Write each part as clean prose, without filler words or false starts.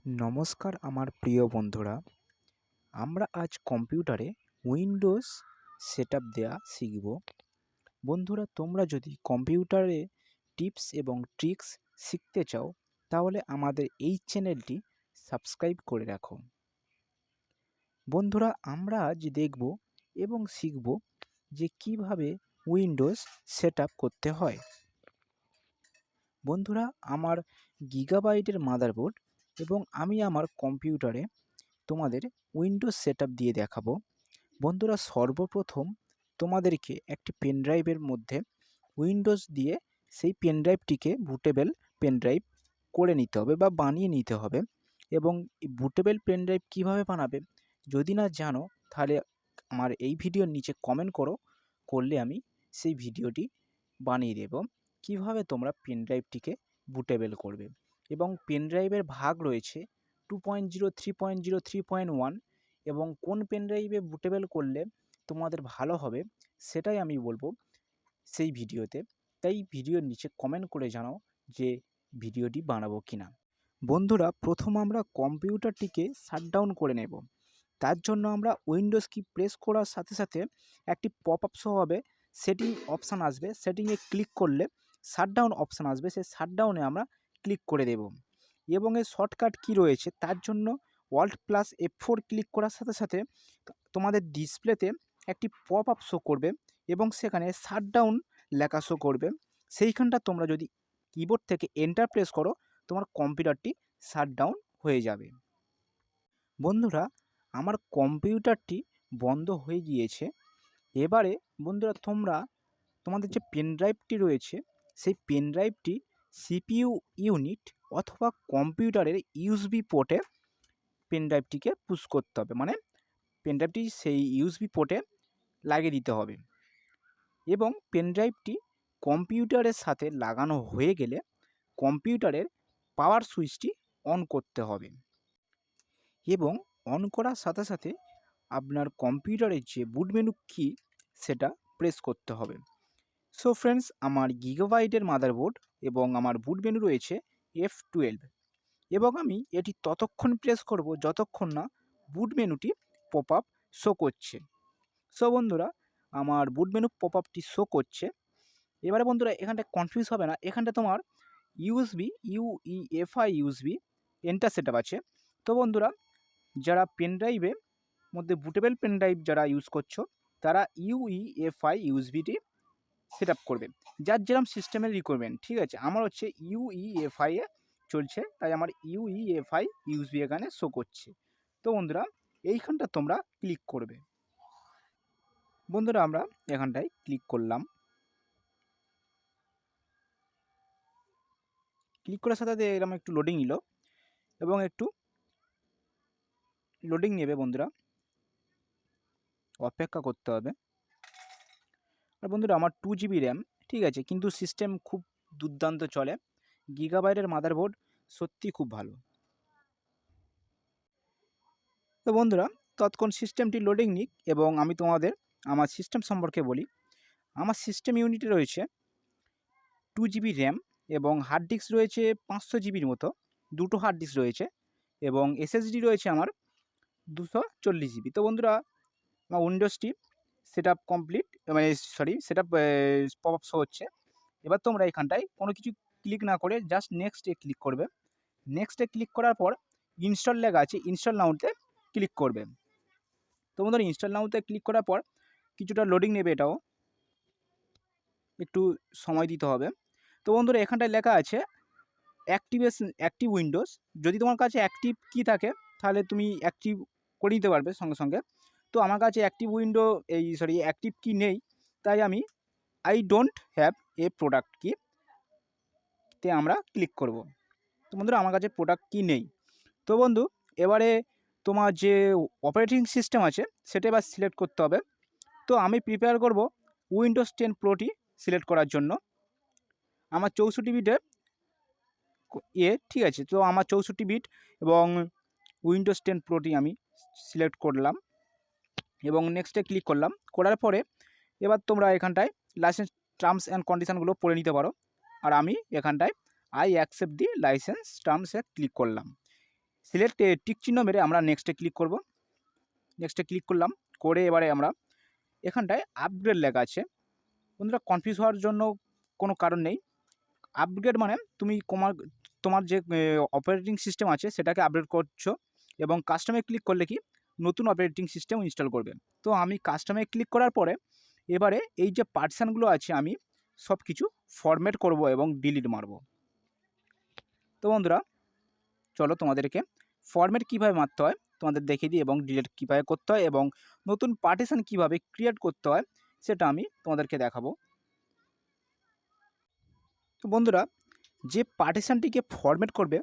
নমস্কার আমার প্রিয় বন্ধুরা, আমরা আজ কম্পিউটারে উইন্ডোজ সেটআপ দেওয়া শিখব। বন্ধুরা, তোমরা যদি কম্পিউটারে টিপস এবং ট্রিক্স শিখতে চাও তাহলে আমাদের এই চ্যানেলটি সাবস্ক্রাইব করে রাখো। বন্ধুরা, আমরা আজ দেখব এবং শিখব যে কিভাবে উইন্ডোজ সেটআপ করতে হয়। বন্ধুরা, আমার গিগাবাইটের মাদারবোর্ড এবং আমি আমার কম্পিউটারে তোমাদের উইন্ডোজ সেটআপ দিয়ে দেখাবো। বন্ধুরা, সর্বপ্রথম তোমাদেরকে একটি পেনড্রাইভের মধ্যে উইন্ডোজ দিয়ে সেই পেনড্রাইভটিকে বুটেবল পেনড্রাইভ করে নিতে হবে বা বানিয়ে নিতে হবে। এবং বুটেবল পেনড্রাইভ কীভাবে বানাবে যদি না জানো তাহলে আমার এই ভিডিওর নিচে কমেন্ট করলে আমি সেই ভিডিওটি বানিয়ে দেব কিভাবে তোমরা পেনড্রাইভটিকে বুটেবল করবে। এবং পেনড্রাইভের ভাগ রয়েছে 2.0, 3.0, 3.1 এবং কোন পেনড্রাইভে বুটেবল করলে তোমাদের ভালো হবে সেটাই আমি বলবো সেই ভিডিওতে। তাই ভিডিওর নিচে কমেন্ট করে জানাও যে ভিডিওটি বানাবো কিনা। বন্ধুরা, প্রথম আমরা কম্পিউটারটিকে শাটডাউন করে নেব। তার জন্য আমরা উইন্ডোজ কি প্রেস করার সাথে সাথে একটি পপ আপ শো হবে, সেটিং অপশান আসবে, সেটিংয়ে ক্লিক করলে শাটডাউন অপশান আসবে, সেই শাটডাউনে আমরা ক্লিক করে দেব। এবং এর শর্টকাট কী রয়েছে তার জন্য Alt+F4 ক্লিক করার সাথে সাথে তোমাদের ডিসপ্লেতে একটি পপ আপ শো করবে এবং সেখানে শাটডাউন লেখা শো করবে। সেইখানটা তোমরা যদি কিবোর্ড থেকে এন্টার প্রেস করো তোমার কম্পিউটারটি শাটডাউন হয়ে যাবে। বন্ধুরা, আমার কম্পিউটারটি বন্ধ হয়ে গিয়েছে। এবারে বন্ধুরা, তোমাদের যে পেনড্রাইভটি রয়েছে সেই পেনড্রাইভটি সিপিইউ ইউনিট অথবা কম্পিউটারের ইউএসবি পোর্টে পেনড্রাইভটিকে পুশ করতে হবে, মানে পেনড্রাইভটি সেই ইউএসবি পোর্টে লাগিয়ে দিতে হবে। এবং পেনড্রাইভটি কম্পিউটারের সাথে লাগানো হয়ে গেলে কম্পিউটারের পাওয়ার সুইচটি অন করতে হবে এবং অন করার সাথে সাথে আপনার কম্পিউটারের যে বুট মেনু কি সেটা প্রেস করতে হবে। সো ফ্রেন্ডস, আমার গিগাবাইটের মাদারবোর্ড এবং আমার বুট মেনু রয়েছে F12 এবং আমি এটি ততক্ষণ প্রেস করব যতক্ষণ না বুট মেনুটি পপ আপ শো করছে। সো বন্ধুরা, আমার বুট মেনু পপ আপটি শো করছে। এবারে বন্ধুরা, এখানটা কনফিউজ হবে না, এখানটা তোমার UEFI ইউএসবি এন্টার সেটআপ আছে। তো বন্ধুরা, যারা পেনড্রাইভের মধ্যে বুটেবল পেনড্রাইভ যারা ইউজ করছো তারা UEFI ইউএসবিটি সেট আপ করবে, যার যেরকম সিস্টেমের রিকোয়ারমেন্ট। ঠিক আছে, আমার হচ্ছে UEFI এ চলছে, তাই আমার UEFI ইউএসবি এখানে শো করছে। তো বন্ধুরা, এইখানটা তোমরা ক্লিক করবে। বন্ধুরা, আমরা এখানটায় ক্লিক করলাম। ক্লিক করার সাথে সাথে এরকম একটু লোডিং নিল এবং একটু লোডিং নেবে বন্ধুরা, অপেক্ষা করতে হবে। আর বন্ধুরা, আমার 2GB র্যাম, ঠিক আছে, কিন্তু সিস্টেম খুব দুর্দান্ত চলে। গিগাবাইটের মাদারবোর্ড সত্যি খুব ভালো। তো বন্ধুরা, ততক্ষণ সিস্টেমটি লোডিং নিক এবং আমি তোমাদের আমার সিস্টেম সম্পর্কে বলি। আমার সিস্টেম ইউনিটে রয়েছে 2GB র্যাম এবং হার্ড ডিস্ক রয়েছে 500 জিবির মতো, দুটো হার্ড ডিস্ক রয়েছে এবং SSD রয়েছে আমার 240 জিবি। তো বন্ধুরা, আমার উইন্ডোজটি সেট আপ কমপ্লিট, মানে set up pop up show হচ্ছে। এবার তোমরা এখানটায় কোনো কিছু ক্লিক না করে জাস্ট নেক্সটে ক্লিক করবে। নেক্সটে ক্লিক করার পর ইনস্টল লেখা আছে, ইনস্টল নাউতে ক্লিক করবে। তো বন্ধুরা, ইনস্টল নাউতে ক্লিক করার পর কিছুটা লোডিং নেবে, এটাও একটু সময় দিতে হবে। তো বন্ধুরা, এখানটায় লেখা আছে অ্যাক্টিভ উইন্ডোজ। যদি তোমার কাছে অ্যাক্টিভ কি থাকে তাহলে তুমি অ্যাক্টিভ করে নিতে পারবে সঙ্গে সঙ্গে। তো আমার কাছে অ্যাক্টিভ কি নেই, তাই আমি I don't have a product কি তে আমরা ক্লিক করব। তো বন্ধুরা, আমার কাছে প্রোডাক্ট কি নেই। তো বন্ধু, এবারে তোমার যে অপারেটিং সিস্টেম আছে সেটা এবার সিলেক্ট করতে হবে। তো আমি প্রিপেয়ার করব উইন্ডোজ 10 প্রোটি সিলেক্ট করার জন্য। আমার 64 বিটের ঠিক আছে, তো আমার 64 বিট এবং উইন্ডোজ 10 প্রোটি আমি সিলেক্ট করলাম এবং নেক্সটে ক্লিক করলাম। করার পরে এবার তোমরা এখানটায় লাইসেন্স টার্মস অ্যান্ড কন্ডিশনগুলো পড়ে নিতে পারো। আর আমি এখানটায় আই অ্যাকসেপ্ট দি লাইসেন্স টার্মসে ক্লিক করলাম। সিলেক্ট টিক চিহ্ন মেরে আমরা নেক্সটে ক্লিক করব। নেক্সটে ক্লিক করলাম, করে এবারে আমরা এখানটায় আপগ্রেড লেখা আছে। বন্ধুরা কনফিউজ হওয়ার জন্য কোনো কারণ নেই। আপগ্রেড মানে তুমি তোমার যে অপারেটিং সিস্টেম আছে সেটাকে আপগ্রেড করছো, এবং কাস্টমে ক্লিক করলে কি নতুন অপারেটিং সিস্টেম ইনস্টল করবে। তো আমি কাস্টমে ক্লিক করার পরে এবারে এই যে পার্টিশানগুলো আছে আমি সব কিছু ফরম্যাট করব এবং ডিলিট মারব। তো বন্ধুরা চলো তোমাদেরকে ফরম্যাট কীভাবে মারতে হয় তোমাদের দেখিয়ে দিই, এবং ডিলিট কীভাবে করতে হয়, এবং নতুন পার্টিশান কীভাবে ক্রিয়েট করতে হয় সেটা আমি তোমাদেরকে দেখাবো। তো বন্ধুরা যে পার্টিশানটিকে ফরম্যাট করবে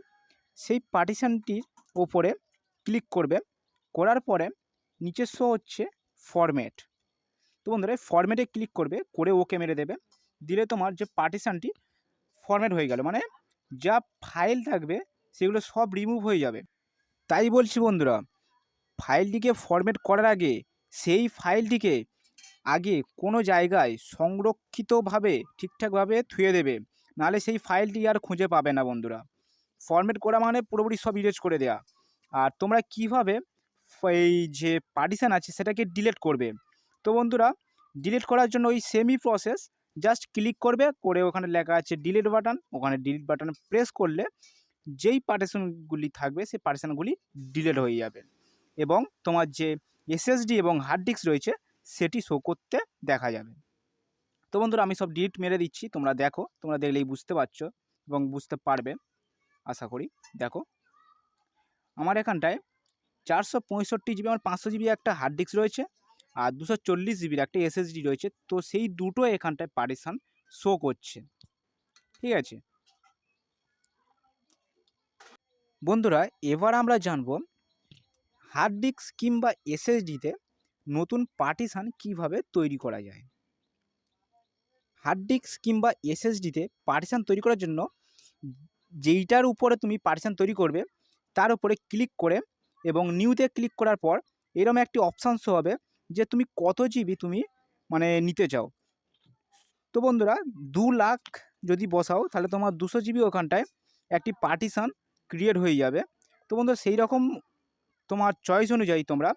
সেই পার্টিশানটির ওপরে ক্লিক করবে, করার পরে নিচে শো হচ্ছে ফরম্যাট। তো বন্ধুরা ফরম্যাটে ক্লিক করবে, করে ওকে মেরে দেবে, দিলে তোমার যে পার্টিশানটি ফরম্যাট হয়ে গেল, মানে যা ফাইল থাকবে সেগুলো সব রিমুভ হয়ে যাবে। তাই বলছি বন্ধুরা, ফাইলটিকে ফরম্যাট করার আগে সেই ফাইলটিকে আগে কোনো জায়গায় সংরক্ষিতভাবে ঠিকঠাকভাবে থুয়ে দেবে, নাহলে সেই ফাইলটি আর খুঁজে পাবে না বন্ধুরা। ফরম্যাট করা মানে পুরোপুরি সব ইরেজ করে দেওয়া। আর তোমরা কিভাবে এই যে পার্টিশান আছে সেটাকে ডিলিট করবে, তো বন্ধুরা ডিলিট করার জন্য ওই সেমই প্রসেস, জাস্ট ক্লিক করবে, করে ওখানে লেখা আছে ডিলিট বাটন, ওখানে ডিলিট বাটন প্রেস করলে যেই পার্টিশানগুলি থাকবে সেই পার্টিশানগুলি ডিলিট হয়ে যাবে, এবং তোমার যে এসএসডি এবং হার্ড ডিস্ক রয়েছে সেটি শো করতে দেখা যাবে। তো বন্ধুরা আমি সব ডিলিট মেরে দিচ্ছি, তোমরা দেখো, তোমরা দেখলেই বুঝতে পারছো এবং বুঝতে পারবে আশা করি। দেখো আমার এখানটায় 465 জিবি আমার 500 জিবি একটা হার্ড ডিস্ক রয়েছে, আর 240 জিবির একটা এসএসডি রয়েছে। তো সেই দুটো এখানটায় পার্টিশান শো করছে, ঠিক আছে বন্ধুরা। এবার আমরা জানবো হার্ড ডিস্ক কিংবা এসএসডিতে নতুন পার্টিশান কিভাবে তৈরি করা যায়। হার্ড ডিস্ক কিংবা এসএসডিতে পার্টিশান তৈরি করার জন্য যেইটার উপরে তুমি পার্টিশান তৈরি করবে তার উপরে ক্লিক করে এবং নিউতে ক্লিক করার পর এরকম একটি অপশান শো হবে যে তুমি কত জিবি তুমি মানে নিতে চাও। তো বন্ধুরা 2 লাখ যদি বসাও তাহলে তোমার 200 জিবি ওখানটায় একটি পার্টিশান ক্রিয়েট হয়ে যাবে। তো বন্ধুরা সেই রকম তোমার চয়েস অনুযায়ী তোমরা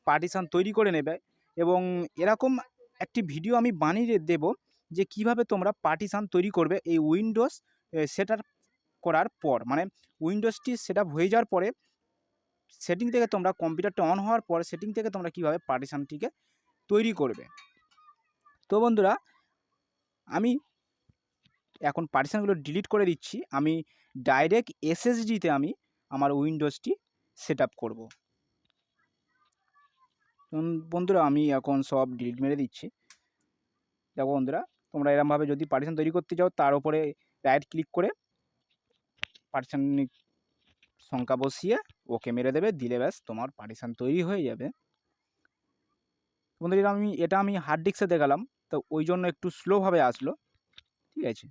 পার্টিশান তৈরি করে নেবে, এবং এরকম একটি ভিডিও আমি বানিয়ে দেব যে কিভাবে তোমরা পার্টিশান তৈরি করবে এই উইন্ডোজ সেটআপ করার পর, মানে উইন্ডোজটি সেটআপ হয়ে যাওয়ার পরে সেটিং থেকে তোমরা কম্পিউটারটা অন হওয়ার পর সেটিং থেকে তোমরা কিভাবে পার্টিশানটিকে তৈরি করবে। তো বন্ধুরা আমি এখন পার্টিশানগুলো ডিলিট করে দিচ্ছি, আমি ডাইরেক্ট এসএসডিতে আমি আমার উইন্ডোজটি সেটআপ করব। বন্ধুরা আমি এখন সব ডিলিট মেরে দিচ্ছি। দেখো বন্ধুরা তোমরা এরকমভাবে যদি পার্টিশান তৈরি করতে চাও তার উপরে রাইট ক্লিক করে পার্টিশান সংখ্যা বসিয়ে ওকে মেরে দেবে, দিলে ব্যাস তোমার পার্টিশান তৈরি হয়ে যাবে। বন্ধুরা এটা আমি হার্ড ডিস্কে দেখালাম, তো ওই জন্য একটু স্লোভাবে আসলো, ঠিক আছে।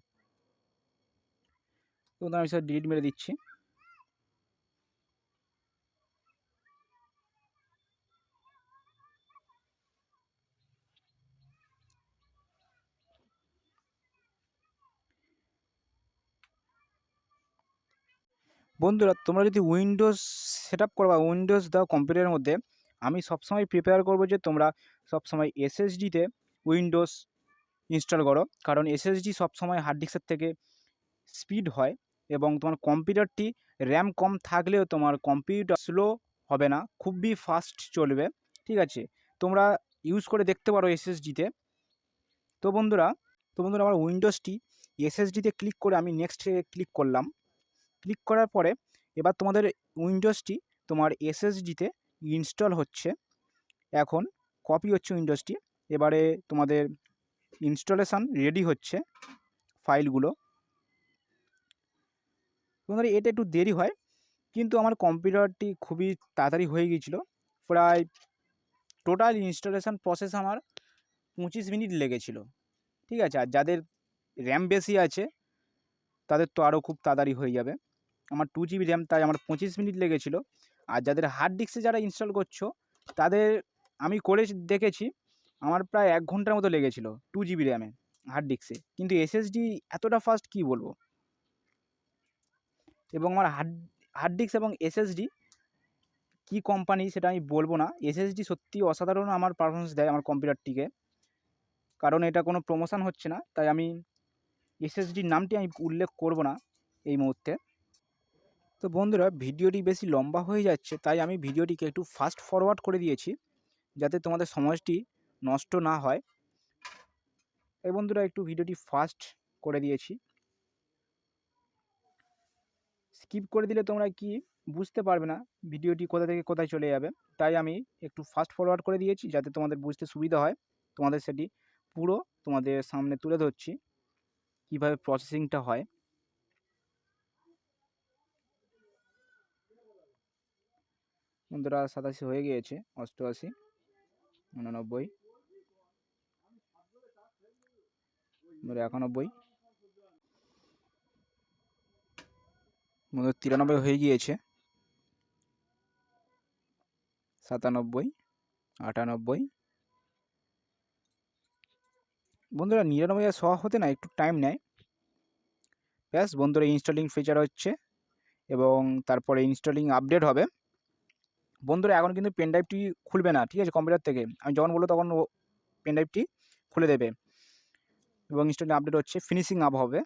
তো আমি সব ডিলিট মেরে দিচ্ছি। বন্ধুরা তোমরা যদি উইন্ডোজ সেটআপ করো বা উইন্ডোজ দাও কম্পিউটারের মধ্যে, আমি সবসময় প্রিপেয়ার করবো যে তোমরা সবসময় এসএসডিতে উইন্ডোজ ইনস্টল করো, কারণ এসএসডি সবসময় হার্ড ডিস্কের থেকে স্পিড হয়, এবং তোমার কম্পিউটারটি র্যাম কম থাকলেও তোমার কম্পিউটার স্লো হবে না, খুবই ফাস্ট চলবে, ঠিক আছে। তোমরা ইউজ করে দেখতে পারো এসএসডিতে। তো বন্ধুরা আমার উইন্ডোজটি এসএসডিতে ক্লিক করে আমি নেক্সটে ক্লিক করলাম। ক্লিক করার পরে এবার তোমাদের উইন্ডোজটি তোমার এসএসডিতে ইনস্টল হচ্ছে, এখন কপি হচ্ছে উইন্ডোজটি, এবারে তোমাদের ইনস্টলেশান রেডি হচ্ছে ফাইলগুলো। তোমাদের এটা একটু দেরি হয়, কিন্তু আমার কম্পিউটারটি খুবই তাড়াতাড়ি হয়ে গিয়েছিলো, প্রায় টোটাল ইনস্টলেশান প্রসেস আমার 25 মিনিট লেগেছিলো, ঠিক আছে। আর যাদের র্যাম বেশি আছে তাদের তো আরও খুব তাড়াতাড়ি হয়ে যাবে। আমার 2 জিবি র্যাম, তাই আমার 25 মিনিট লেগেছিলো। আর যাদের হার্ড ডিস্কে যারা ইনস্টল করছো তাদের আমি করে দেখেছি আমার প্রায় 1 ঘন্টার মতো লেগেছিলো 2 জিবি র্যামে হার্ড ডিস্কে, কিন্তু এসএসডি এতটা ফাস্ট কী বলবো। এবং আমার হার্ড ডিস্ক এবং এসএসডি কী কোম্পানি সেটা আমি বলবো না। এসএসডি সত্যিই অসাধারণ আমার পারফরমেন্স দেয় আমার কম্পিউটারটিকে। কারণ এটা কোনো প্রমোশন হচ্ছে না, তাই আমি এসএসডির নামটি আমি উল্লেখ করব না এই মুহূর্তে। তো বন্ধুরা, ভিডিওটি বেশি লম্বা হয়ে যাচ্ছে, তাই আমি ভিডিওটিকে একটু ফাস্ট ফরওয়ার্ড করে দিয়েছি, যাতে তোমাদের সময়টি নষ্ট না হয়। এই বন্ধুরা, একটু ভিডিওটি ফাস্ট করে দিয়েছি। স্কিপ করে দিলে তোমরা কি বুঝতে পারবে না ভিডিওটি কোথা থেকে কোথায় চলে যাবে। তাই আমি একটু ফাস্ট ফরওয়ার্ড করে দিয়েছি, যাতে তোমাদের বুঝতে সুবিধা হয়। তোমাদের সেটি পুরো তোমাদের সামনে তুলে ধরছি কীভাবে প্রসেসিংটা হয়। বন্ধুরা, 87 হয়ে গিয়েছে, 88, 89, 91, 93 হয়ে গিয়েছে, 97, 98। বন্ধুরা, 99 আর 100 হতে না একটু টাইম নেয়। ব্যাস বন্ধুরা, ইনস্টলিং ফিচার হচ্ছে এবং তারপরে ইনস্টলিং আপডেট হবে। বন্ধুরা, এখন কিন্তু পেন ড্রাইভটি খুলবে না, ঠিক আছে? কম্পিউটার থেকে আমি যখন বলবো তখন পেন ড্রাইভটি খুলে দেবে এবং ইনস্টলিং আপডেট হচ্ছে, ফিনিশিং আপ হবে।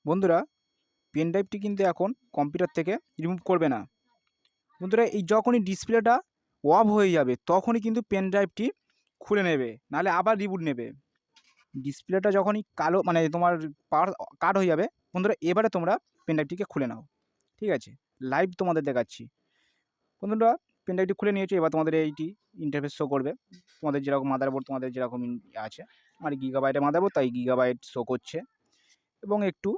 বন্ধুরা, পেন ড্রাইভটি কিন্তু এখন কম্পিউটার থেকে রিমুভ করবে না। বন্ধুরা, এই যখনই ডিসপ্লেটা অফ হয়ে যাবে তখনই কিন্তু পেন ড্রাইভটি খুলে নেবে, নাহলে আবার রিবুট নেবে। ডিসপ্লেটা যখনই কালো মানে তোমার পাওয়ার কাট হয়ে যাবে, বন্ধুরা এবারে তোমরা পেন ড্রাইভটিকে খুলে নাও, ঠিক আছে? লাইভ তোমাদের দেখাচ্ছি। বন্ধুরা, পেন ড্রাইভটি খুলে নিয়েছো, এবার তোমাদের এইটি ইন্টারফেস শো করবে। তোমাদের যেরকম মাদারবোর্ড, তোমাদের যেরকম আছে, আমার গিগাবাইটের মাদারবোর্ড, তাই গিগাবাইট শো করছে এবং একটু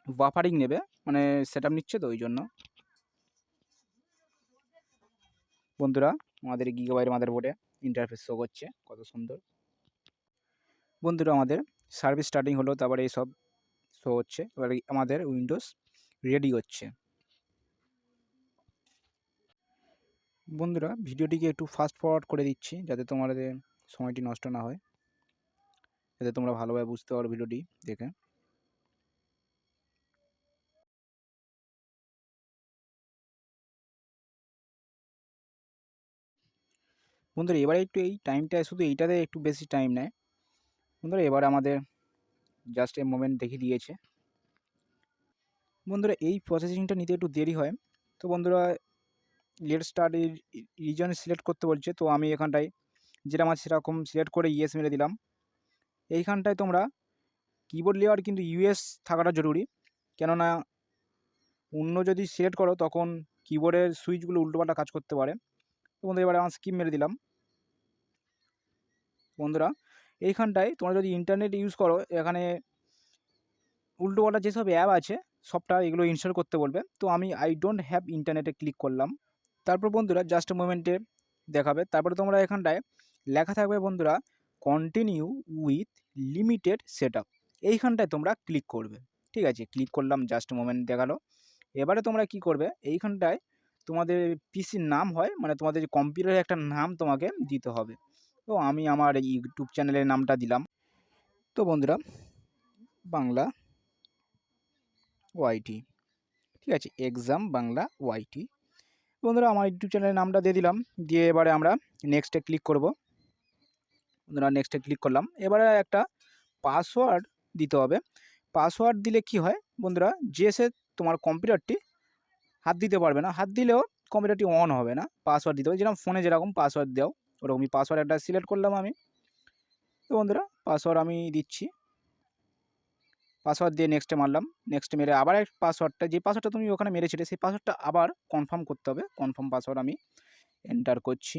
বাফারিং নেবে, মানে সেটআপ নিচ্ছে, তো ওই জন্য। বন্ধুরা, আমাদের গিগাবাইটের মাদারবোর্ডে ইন্টারফেস শো করছে, কত সুন্দর। বন্ধুরা, আমাদের সার্ভিস স্টার্টিং হলো, তারপরে এইসব শো হচ্ছে। এবারে আমাদের উইন্ডোজ রেডি হচ্ছে। বন্ধুরা, ভিডিওটিকে একটু ফাস্ট ফরওয়ার্ড করে দিচ্ছি, যাতে তোমাদের সময়টি নষ্ট না হয়, যাতে তোমরা ভালোভাবে বুঝতে পারো ভিডিওটি দেখে। বন্ধুরা, এবারে একটু এই টাইমটা শুধু এইটাতে একটু বেশি টাইম নেয়। বন্ধুরা, এবারে আমাদের জাস্ট এ মোমেন্ট দেখিয়ে দিয়েছে। বন্ধুরা, এই প্রসেসিংটা নিতে একটু দেরি হয়। তো বন্ধুরা, লেট স্টার্ট রিজন সিলেক্ট করতে বলছে, তো আমি এখানটায় যেরকম আছে সেরকম সিলেক্ট করে ইয়েস মেরে দিলাম। এইখানটায় তোমরা কিবোর্ড লেয়ার কিন্তু ইউএস থাকাটা জরুরি, কেননা অন্য যদি সিলেক্ট করো তখন কিবোর্ডের সুইচগুলো উল্টোপাল্টা কাজ করতে পারে। তো বন্ধুরা, এবারে আমার স্কিপ মেরে দিলাম। বন্ধুরা, এইখানটায় তোমরা যদি ইন্টারনেট ইউজ করো, এখানে উল্টোপাল্টা যেসব অ্যাপ আছে সবটা এগুলো ইনস্টল করতে বলবে। তো আমি আই ডোন্ট হ্যাভ ইন্টারনেটে ক্লিক করলাম। তারপর বন্ধুরা, জাস্ট মোমেন্টে দেখাবে। তারপরে তোমরা এখানটায় লেখা থাকবে বন্ধুরা, continue with limited set up, এইখানটায় তোমরা ক্লিক করবে, ঠিক আছে? ক্লিক করলাম, জাস্ট মোমেন্ট দেখালো। এবারে তোমরা কি করবে, এইখানটায় তোমাদের পিসির নাম হয়, মানে তোমাদের কম্পিউটারের একটা নাম তোমাকে দিতে হবে। তো আমি আমার ইউটিউব চ্যানেলের নামটা দিলাম। তো বন্ধুরা, বাংলা ওয়াইটি, ঠিক আছে? এক্সাম বাংলা ওয়াইটি। বন্ধুরা, আমার ইউটিউব চ্যানেলের নামটা দিয়ে দিলাম। দিয়ে এবারে আমরা নেক্সটে ক্লিক করব। বন্ধুরা, নেক্সটে ক্লিক করলাম। এবারে একটা পাসওয়ার্ড দিতে হবে। পাসওয়ার্ড দিলে কি হয় বন্ধুরা, যে সে তোমার কম্পিউটারটি হাত দিতে পারবে না, হাত দিলেও কম্পিউটারটি অন হবে না। পাসওয়ার্ড দিতে হবে, যেরকম ফোনে যেরকম পাসওয়ার্ড দাও ওরকমই পাসওয়ার্ড একটা সিলেক্ট করলাম আমি। তো বন্ধুরা, পাসওয়ার্ড আমি দিচ্ছি। পাসওয়ার্ড দিয়ে নেক্সটে মারলাম। নেক্সটে মেরে আবার এক পাসওয়ার্ডটা, যে পাসওয়ার্ডটা তুমি ওখানে মেরেছিলে সেই পাসওয়ার্ডটা আবার কনফার্ম করতে হবে। কনফার্ম পাসওয়ার্ড আমি এন্টার করছি।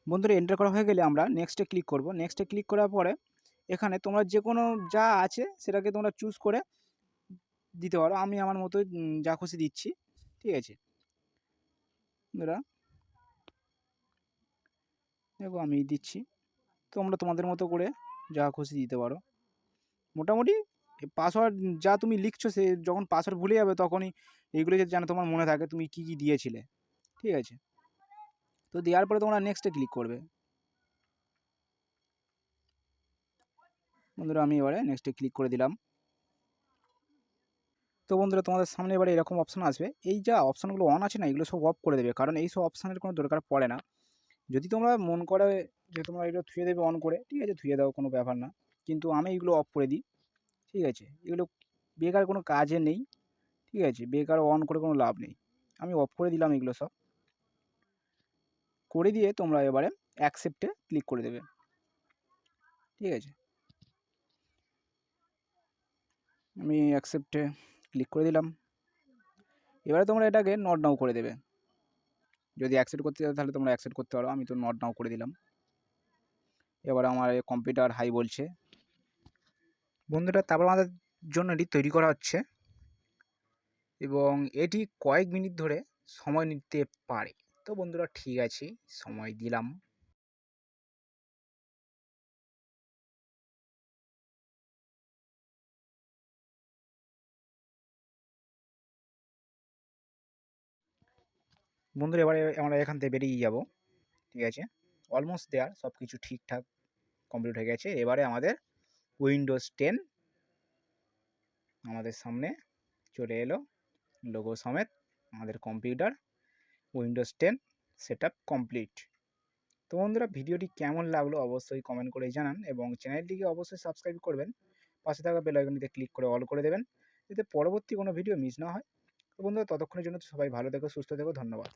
বন্ধুরা, এন্টার করা হয়ে গেলে আমরা নেক্সটে ক্লিক করব। নেক্সটে ক্লিক করার পরে এখানে তোমরা যে কোনো যা আছে সেটাকে তোমরা চুজ করে দিতে পারো। আমি আমার মতো যা খুশি দিচ্ছি, ঠিক আছে? বন্ধুরা, দেখো আমি দিচ্ছি, তোমরা তোমাদের মতো করে যা খুশি দিতে পারো। মোটামুটি পাসওয়ার্ড যা তুমি লিখছো, সে যখন পাসওয়ার্ড ভুলে যাবে তখনই এইগুলো যেন তোমার মনে থাকে তুমি কী কী দিয়েছিলে, ঠিক আছে? তো দেওয়ার পরে তোমরা নেক্সটে ক্লিক করবে। বন্ধুরা, আমি এবারে নেক্সটে ক্লিক করে দিলাম। তো বন্ধুরা তোমাদের সামনে এবারে এরকম অপশান আসবে। এই যা অপশানগুলো অন আছে না, এগুলো সব অফ করে দেবে, কারণ এই সব অপশানের কোনো দরকার পড়ে না। যদি তোমরা মন করে যে তোমরা এগুলো থুয়ে দেবে অন করে, ঠিক আছে, থুয়ে দাও, কোনো ব্যাপার না। কিন্তু আমি এগুলো অফ করে দিই, ঠিক আছে। এগুলো বেকার কোনো কাজে নেই, ঠিক আছে, বেকার অন করে কোনো লাভ নেই। আমি অফ করে দিলাম এগুলো সব। করে দিয়ে তোমরা এবারে অ্যাকসেপ্টে ক্লিক করে দেবে, ঠিক আছে। আমি অ্যাকসেপ্টে ক্লিক করে দিলাম। এবারে তোমরা এটাকে নট নাও করে দেবে। যদি অ্যাকসেপ্ট করতে চাও তাহলে তোমরা অ্যাকসেপ্ট করতে পারো, আমি তো নট নাও করে দিলাম। এবার আমার কম্পিউটার হাই বলছে। বন্ধুরা তারপর আমাদের জন্য এটি তৈরি করা হচ্ছে এবং এটি কয়েক মিনিট ধরে সময় নিতে পারে। তো বন্ধুরা ঠিক আছে, সময় দিলাম। বন্ধুরা এবারে আমরা এখান থেকে বেরিয়ে যাব, ঠিক আছে। অলমোস্ট দেয়ার, সব কিছু ঠিকঠাক কমপ্লিট হয়ে গেছে। এবারে আমাদের উইন্ডোজ 10 আমাদের সামনে চলে এলো, লোগো সমেত। আমাদের কম্পিউটার উইন্ডোজ 10 সেটআপ কমপ্লিট। তো বন্ধুরা ভিডিওটি কেমন লাগলো অবশ্যই কমেন্ট করে জানান এবং চ্যানেলটিকে অবশ্যই সাবস্ক্রাইব করবেন। পাশে থাকা বেল আইকনটিতে ক্লিক করে অল করে দেবেন, যাতে পরবর্তী কোনো ভিডিও মিস না হয়। তো বন্ধুরা ততক্ষণের জন্য সবাই ভালো থেকো, সুস্থ থেকো, ধন্যবাদ।